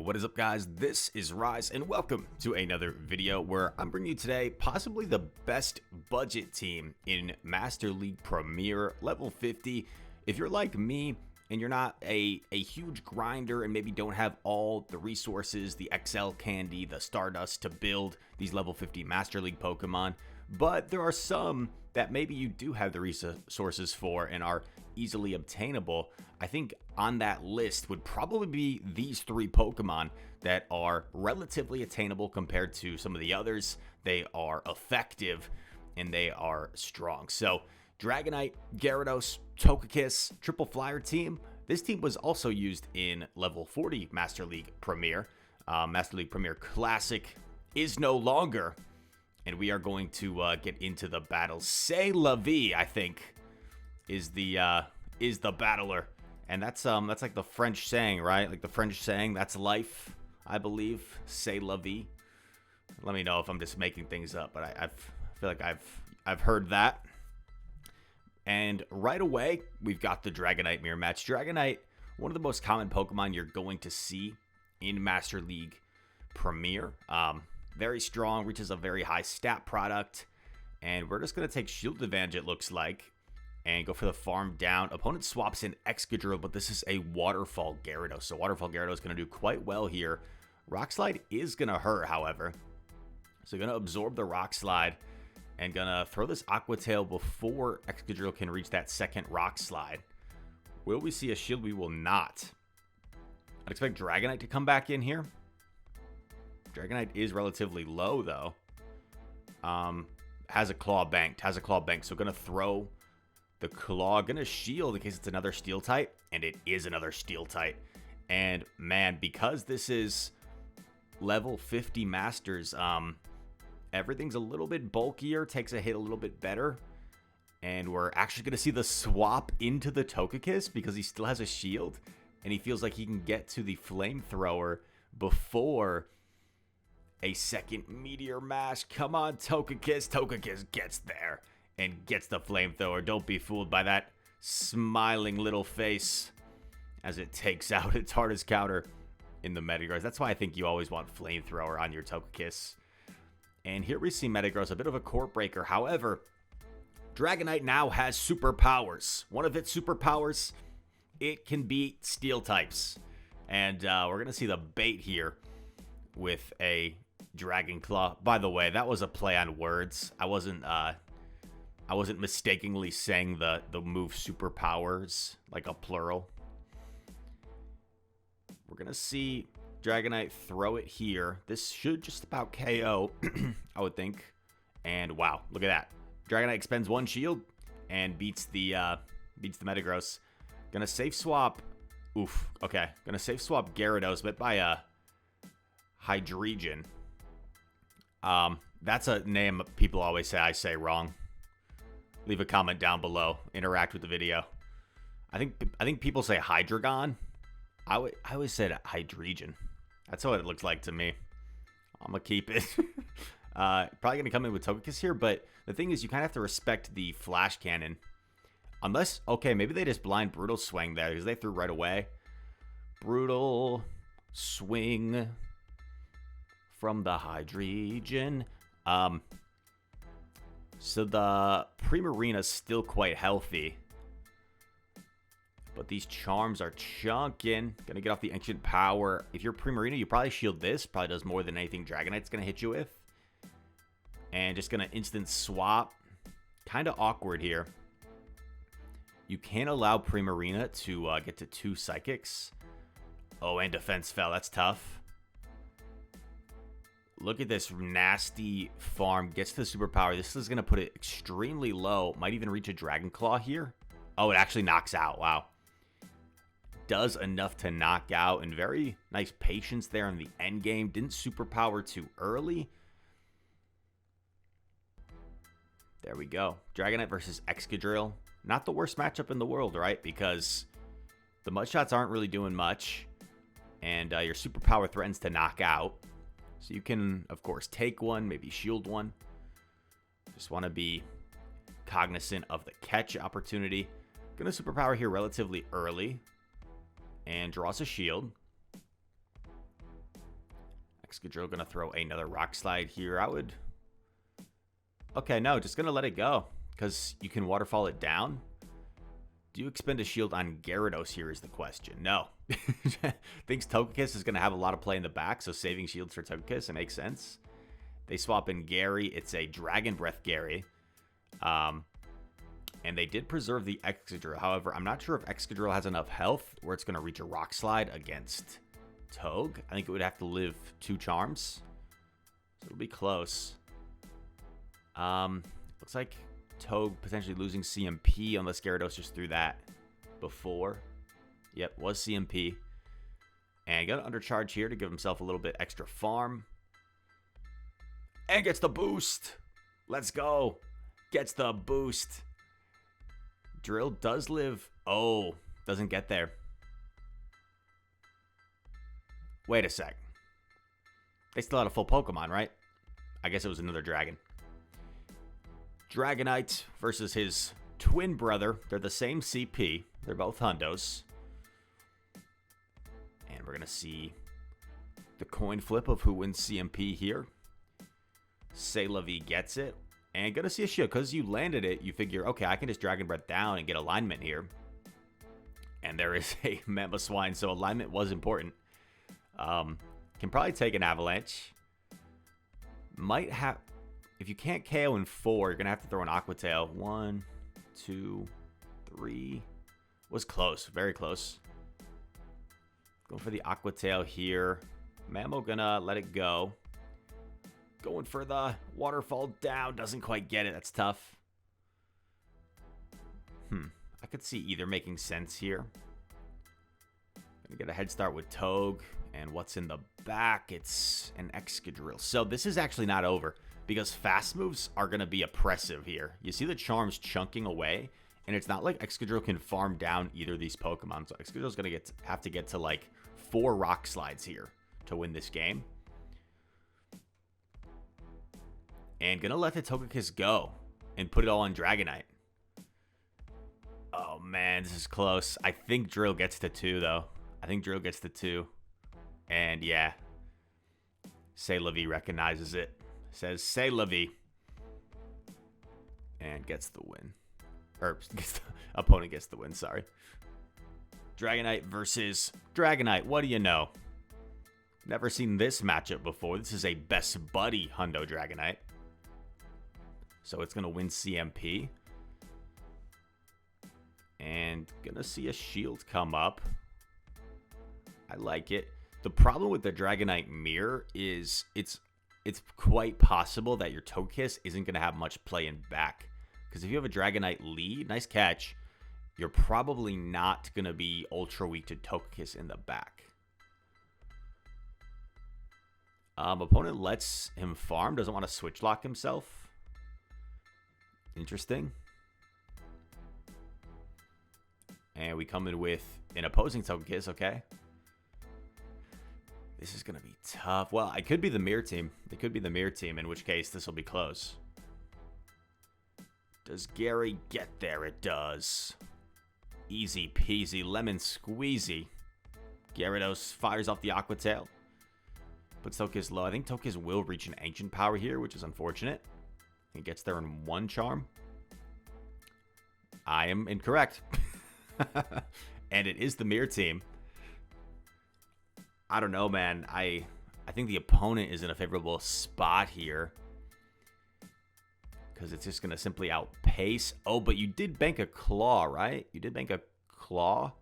What is up, guys? This is Rise, and welcome to another video where I'm bringing you today possibly the best budget team in Master League Premier level 50. If you're like me and you're not a huge grinder and maybe don't have all the resources, the XL candy, the Stardust to build these level 50 Master League Pokemon, but there are some that maybe you do have the resources for and are easily obtainable, I think on that list would probably be these three Pokemon that are relatively attainable compared to some of the others. They are effective and they are strong. So Dragonite, Gyarados, Togekiss, Triple Flyer team. This team was also used in level 40 Master League Premier. Master League Premier Classic is no longer, and we are going to get into the battle. C'est la vie, I think, is the battler, and that's like the French saying, right? Like the French saying, that's life, I believe. C'est la vie. Let me know if I'm just making things up, but I feel like I've heard that. And right away, we've got the Dragonite mirror match. Dragonite, one of the most common Pokemon you're going to see in Master League Premier. Very strong, reaches a very high stat product, and we're just going to take shield advantage, it looks like, and go for the farm down. Opponent swaps in Excadrill, but this is a Waterfall Gyarados, so Waterfall Gyarados is going to do quite well here. Rock Slide is going to hurt, however, so going to absorb the Rock Slide and going to throw this Aqua Tail before Excadrill can reach that second Rock Slide. Will we see a shield? We will not. I'd expect Dragonite to come back in here. Dragonite is relatively low, though. Has a Claw banked. So going to throw the Claw. Going to shield in case it's another Steel type. And it is another Steel type. And, man, because this is level 50 Masters, everything's a little bit bulkier. Takes a hit a little bit better. And we're actually going to see the swap into the Togekiss because he still has a shield. And he feels like he can get to the Flamethrower before a second Meteor Mash. Come on, Togekiss. Togekiss gets there and gets the Flamethrower. Don't be fooled by that smiling little face as it takes out its hardest counter in the Metagross. That's why I think you always want Flamethrower on your Togekiss. And here we see Metagross, a bit of a court breaker. However, Dragonite now has superpowers. One of its superpowers, it can beat Steel types. And we're going to see the bait here with a Dragon Claw. By the way, that was a play on words. I wasn't mistakenly saying the move superpowers like a plural. We're gonna see Dragonite throw it here. This should just about KO, I would think. And wow, look at that. Dragonite expends one shield and beats the Metagross. Gonna safe swap. Oof. Okay. Gonna safe swap Gyarados, but by a Hydreigon. That's a name people always say I say wrong. Leave a comment down below. Interact with the video. I think people say Hydreigon. I always said Hydreigon. That's what it looks like to me. I'm gonna keep it. Probably gonna come in with Togekiss here, but the thing is, you kind of have to respect the Flash Cannon. Unless, okay, maybe they just blind Brutal Swing there because they threw right away. Brutal Swing from the Hydreigon. So the Primarina's still quite healthy. But these charms are chunking. Gonna get off the Ancient Power. If you're Primarina, you probably shield this. Probably does more than anything Dragonite's gonna hit you with. And just gonna instant swap. Kind of awkward here. You can't allow Primarina to get to 2 Psychics. Oh, and Defense fell. That's tough. Look at this nasty farm. Gets to the superpower. This is going to put it extremely low. Might even reach a Dragon Claw here. Oh, it actually knocks out. Wow. Does enough to knock out. And very nice patience there in the end game. Didn't superpower too early. There we go. Dragonite versus Excadrill. Not the worst matchup in the world, right? Because the Mudshots aren't really doing much. And your superpower threatens to knock out. So you can, of course, take one, maybe shield one. Just want to be cognizant of the catch opportunity. Gonna superpower here relatively early. And draws a shield. Excadrill gonna throw another Rock Slide here. I would... Okay, no, just gonna let it go. Because you can Waterfall it down. Do you expend a shield on Gyarados here is the question. No. Thinks Togekiss is gonna have a lot of play in the back, so saving shields for Togekiss, it makes sense. They swap in Gary. It's a Dragon Breath Gary. And they did preserve the Excadrill. However, I'm not sure if Excadrill has enough health where it's going to reach a Rock Slide against Toge. I think it would have to live 2 charms. So it'll be close. Looks like Toge potentially losing CMP unless Gyarados just threw that before. Yep, was CMP. And got an undercharge here to give himself a little bit extra farm. And gets the boost. Let's go. Gets the boost. Drill does live. Oh, doesn't get there. Wait a sec. They still had a full Pokemon, right? I guess it was another dragon. Dragonite versus his twin brother. They're the same CP. They're both hundos. And we're going to see the coin flip of who wins CMP here. C'est la vie gets it. And going to see a shield. Because you landed it, you figure, okay, I can just Dragon Breath down and get alignment here. And there is a Mamoswine, so alignment was important. Can probably take an Avalanche. Might have... If you can't KO in 4, you're going to have to throw an Aqua Tail. 1, 2, 3. Was close. Very close. Going for the Aqua Tail here. Mamo gonna let it go. Going for the Waterfall down. Doesn't quite get it. That's tough. I could see either making sense here. Gonna get a head start with Toge. And what's in the back? It's an Excadrill. So this is actually not over. Because fast moves are going to be oppressive here. You see the charms chunking away. And it's not like Excadrill can farm down either of these Pokemon. So Excadrill's going to have to get to like 4 Rock Slides here to win this game. And going to let the Togekiss go. And put it all on Dragonite. Oh man, this is close. I think Drill gets to 2 though. I think Drill gets to 2. And yeah. C'est la vie recognizes it. Says C'est la vie. And gets the win. Or opponent gets the win, sorry. Dragonite versus Dragonite. What do you know? Never seen this matchup before. This is a best buddy Hundo Dragonite. So it's going to win CMP. And going to see a shield come up. I like it. The problem with the Dragonite mirror is it's quite possible that your Togekiss isn't going to have much play in back. Because if you have a Dragonite lead, nice catch, you're probably not going to be ultra weak to Togekiss in the back. Opponent lets him farm, doesn't want to switch lock himself. Interesting. And we come in with an opposing Togekiss, okay. This is going to be tough. Well, it could be the mirror team. It could be the mirror team, in which case this will be close. Does Gary get there? It does. Easy peasy, lemon squeezy. Gyarados fires off the Aqua Tail. Puts Togekiss low. I think Togekiss will reach an Ancient Power here, which is unfortunate. He gets there in 1 charm. I am incorrect. And it is the mirror team. I don't know, man. I think the opponent is in a favorable spot here. Because it's just going to simply outpace. Oh, but you did bank a Claw, right? You did bank a Claw.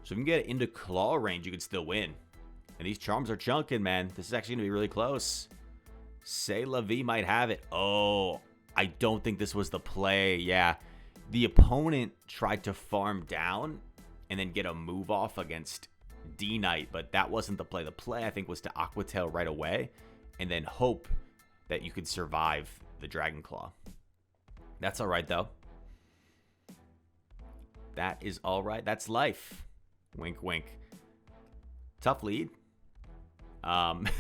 So if you can get it into Claw range, you can still win. And these charms are chunking, man. This is actually going to be really close. C'est la vie might have it. Oh, I don't think this was the play. Yeah. The opponent tried to farm down and then get a move off against D-Knight, but that wasn't the play. The play, I think, was to Aqua Tail right away and then hope that you could survive the Dragon Claw. That's all right, though. That is all right. That's life. Wink, wink. Tough lead.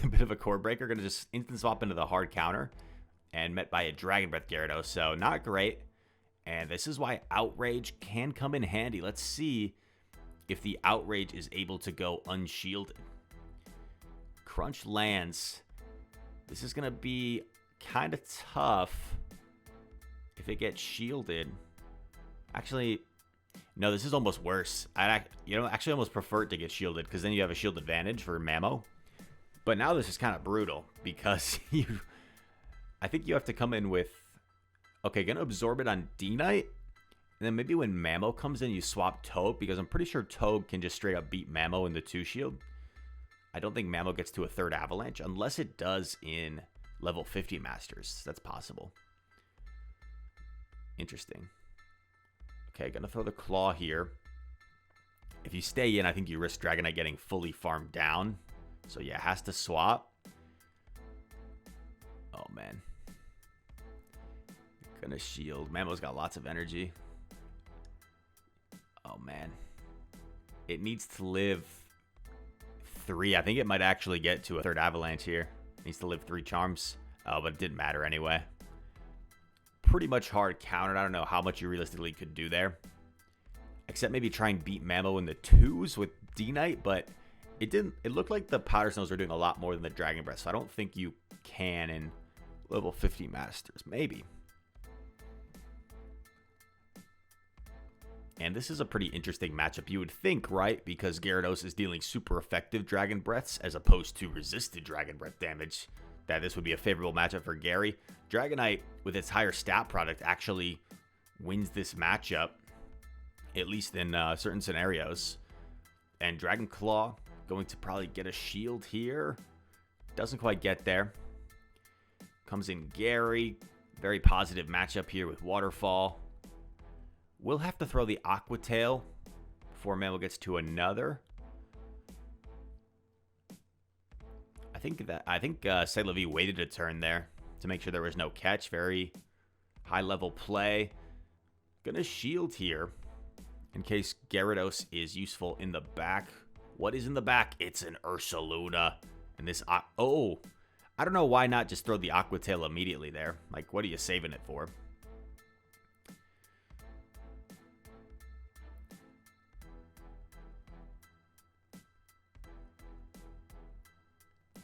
Bit of a core breaker. Going to just instant swap into the hard counter and met by a Dragon Breath Gyarados, so not great. And this is why Outrage can come in handy. Let's see if the Outrage is able to go unshielded. Crunch lands. This is going to be kind of tough if it gets shielded. Actually, no, this is almost worse. I actually almost prefer it to get shielded because then you have a shield advantage for Mamo. But now this is kind of brutal because I think you have to come in with, okay, gonna absorb it on D-Knight. And then maybe when Mamo comes in, you swap Toad because I'm pretty sure Toad can just straight up beat Mamo in the 2-shield. I don't think Mamo gets to a 3rd Avalanche unless it does in level 50 Masters. That's possible. Interesting. Okay, gonna throw the Claw here. If you stay in, I think you risk Dragonite getting fully farmed down. So yeah, has to swap. Oh man. Gonna shield. Mamo's got lots of energy. Oh man. It needs to live 3. I think it might actually get to a 3rd Avalanche here. It needs to live 3 charms. Oh, but it didn't matter anyway. Pretty much hard countered. I don't know how much you realistically could do there. Except maybe try and beat Mamo in the 2s with D-Knight, but it didn't. It looked like the Powder Snows were doing a lot more than the Dragon Breath, so I don't think you can in level 50 Masters. Maybe. And this is a pretty interesting matchup, you would think, right? Because Gyarados is dealing super effective Dragon Breaths as opposed to resisted Dragon Breath damage. That this would be a favorable matchup for Gary. Dragonite, with its higher stat product, actually wins this matchup, at least in certain scenarios. And Dragon Claw going to probably get a shield here. Doesn't quite get there. Comes in Gary. Very positive matchup here with Waterfall. We'll have to throw the Aqua Tail before Mamo gets to another. I think C'est La Vie waited a turn there to make sure there was no catch. Very high level play. Gonna shield here in case Gyarados is useful in the back. What is in the back? It's an Ursaluna. And this, oh, I don't know why not just throw the Aqua Tail immediately there. Like, what are you saving it for?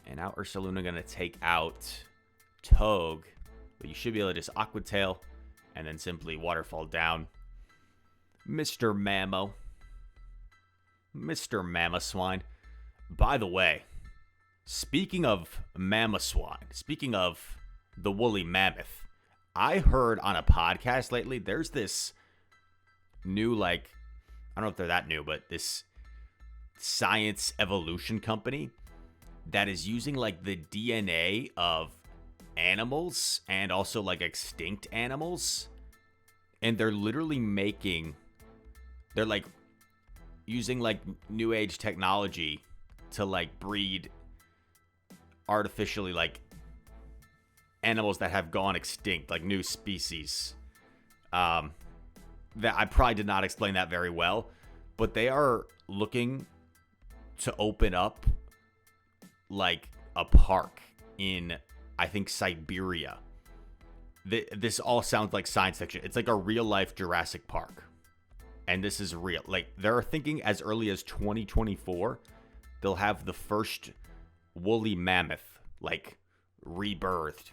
And now Ursaluna going to take out Togue. But you should be able to just Aqua Tail and then simply Waterfall down. Mr. Mamo. Mr. Mamoswine. By the way, speaking of Mamoswine, speaking of the woolly mammoth, I heard on a podcast lately, there's this new, like, I don't know if they're that new, but this science evolution company that is using like the DNA of animals and also like extinct animals. And they're literally they're like using like new age technology to like breed artificially like animals that have gone extinct, like new species. That I probably did not explain that very well, but they are looking to open up like a park in, I think, Siberia. This all sounds like science fiction. It's like a real life Jurassic Park. And this is real. Like, they're thinking as early as 2024, they'll have the first woolly mammoth, like, rebirthed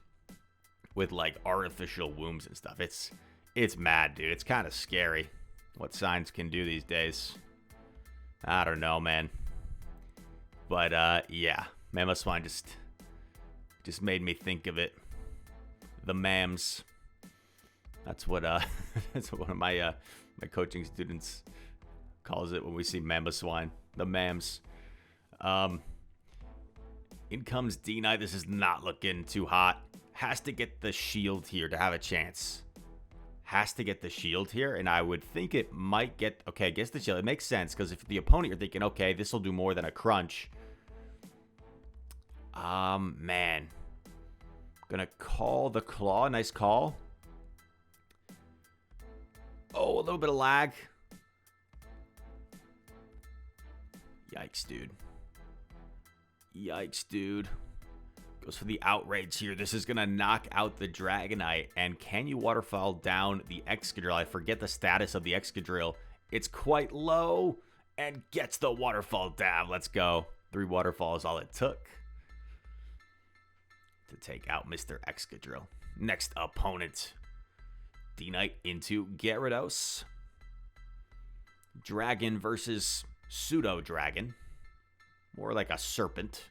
with, like, artificial wombs and stuff. It's mad, dude. It's kind of scary what science can do these days. I don't know, man. But, yeah. Mamoswine just made me think of it. The mams. That's what that's what one of my my coaching students calls it when we see Mamoswine. The mams. In comes D-Knight. This is not looking too hot. Has to get the shield here to have a chance. Has to get the shield here, and I would think it might get... Okay, gets the shield. It makes sense, because if the opponent, you're thinking, okay, this will do more than a crunch. Man. Gonna call the Claw. Nice call. Oh, a little bit of lag. Yikes, dude. Yikes, dude. Goes for the outrage here. This is gonna knock out the Dragonite. And can you waterfall down the Excadrill? I forget the status of the Excadrill. It's quite low. And gets the waterfall down. Let's go. 3 waterfalls all it took. to take out Mr. Excadrill. Next opponent, D-Knight into Gyarados. Dragon versus Pseudo-Dragon. More like a serpent.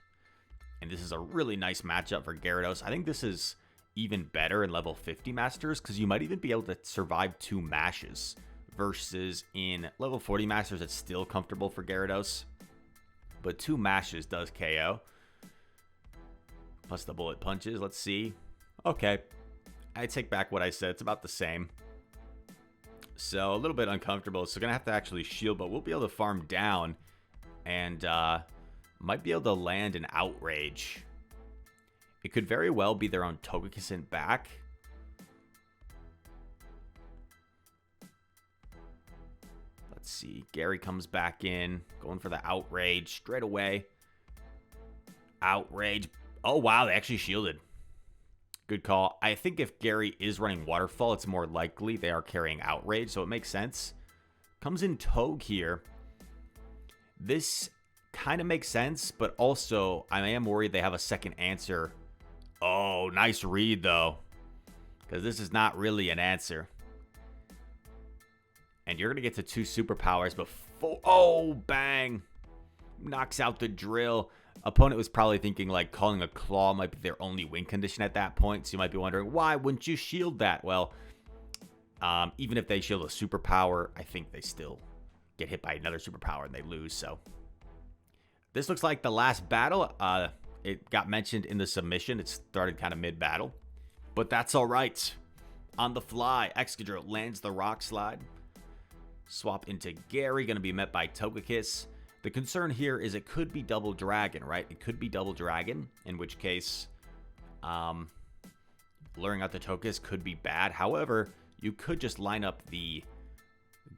And this is a really nice matchup for Gyarados. I think this is even better in level 50 Masters because you might even be able to survive 2 mashes. Versus in level 40 Masters, it's still comfortable for Gyarados. But 2 mashes does KO. Plus the bullet punches. Let's see. Okay. I take back what I said. It's about the same. So a little bit uncomfortable. So going to have to actually shield. But we'll be able to farm down. And might be able to land an Outrage. It could very well be their own Togekiss back. Let's see. Gary comes back in. Going for the Outrage straight away. Outrage. Oh, wow. They actually shielded. Good call. I think if Gary is running Waterfall, it's more likely they are carrying Outrage, so it makes sense. Comes in Togue here. This kind of makes sense, but also I am worried they have a second answer. Oh, nice read, though. Because this is not really an answer. And you're going to get to 2 superpowers before... Oh, bang. Knocks out the drill. Opponent was probably thinking, like, calling a Claw might be their only win condition at that point. So you might be wondering, why wouldn't you shield that? Well, even if they shield a superpower, I think they still get hit by another superpower and they lose. So this looks like the last battle. It got mentioned in the submission. It started kind of mid-battle. But that's all right. On the fly, Excadrill lands the Rock Slide. Swap into Gary, going to be met by Togekiss. The concern here is it could be Double Dragon, right? It could be Double Dragon, in which case luring out the Togekiss could be bad. However, you could just line up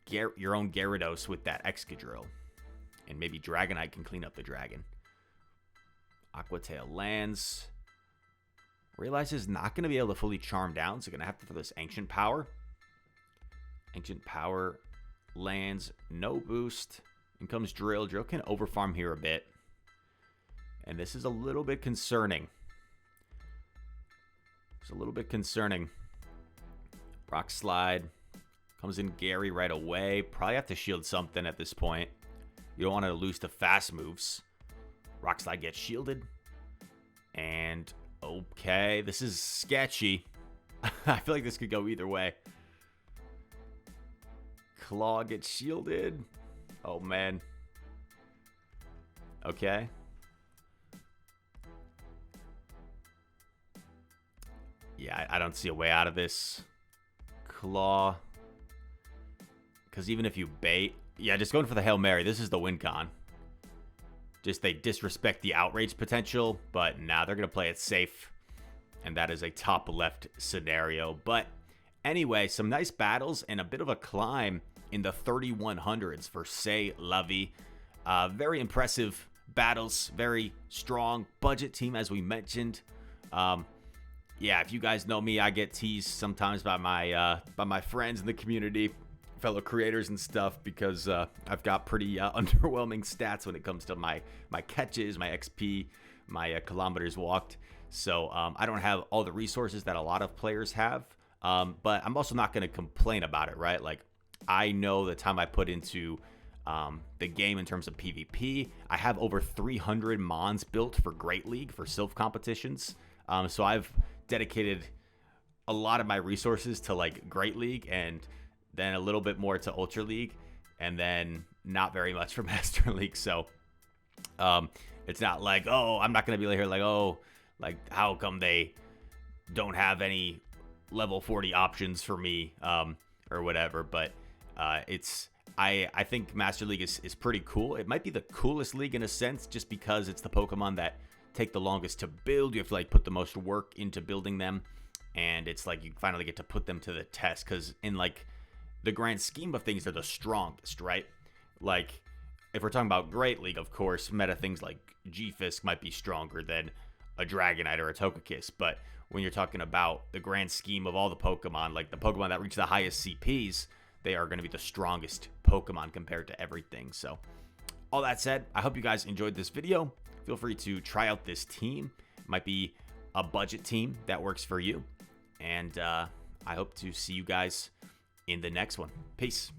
your own Gyarados with that Excadrill. And maybe Dragonite can clean up the Dragon. Aqua Tail lands. Realizes not going to be able to fully charm down, so going to have to throw this Ancient Power. Ancient Power lands, no boost. In comes Drill. Drill can overfarm here a bit. And this is a little bit concerning. It's a little bit concerning. Rock Slide. Comes in Gary right away. Probably have to shield something at this point. You don't want to lose to fast moves. Rock Slide gets shielded. And okay, this is sketchy. I feel like this could go either way. Claw gets shielded. Oh, man. Okay. Yeah, I don't see a way out of this. Claw. Because even if you bait... Yeah, just going for the Hail Mary. This is the win con. Just they disrespect the Outrage potential. But now they're going to play it safe. And that is a top left scenario. But anyway, some nice battles and a bit of a climb in the 3100s for Say Lovey. Very impressive battles. Very strong budget team, as we mentioned. Yeah, if you guys know me, I get teased sometimes by my friends in the community, fellow creators and stuff, because I've got pretty underwhelming stats when it comes to my catches, my XP, my kilometers walked. So I don't have all the resources that a lot of players have, but I'm also not going to complain about it, right? Like, I know the time I put into the game in terms of PvP. I have over 300 mons built for Great League, for Sylph competitions. So I've dedicated a lot of my resources to like Great League, and then a little bit more to Ultra League, and then not very much for Master League. So it's not like, oh, I'm not going to be here like, oh, like how come they don't have any level 40 options for me or whatever. But I think Master League is pretty cool. It might be the coolest league in a sense, just because it's the Pokemon that take the longest to build. You have to like put the most work into building them, and it's like you finally get to put them to the test, because in like the grand scheme of things, they're the strongest, right? Like if we're talking about Great League, of course, meta things like G-Fisk might be stronger than a Dragonite or a Togekiss, but when you're talking about the grand scheme of all the Pokemon, like the Pokemon that reach the highest CPs, they are going to be the strongest Pokemon compared to everything. So all that said, I hope you guys enjoyed this video. Feel free to try out this team. It might be a budget team that works for you. And I hope to see you guys in the next one. Peace.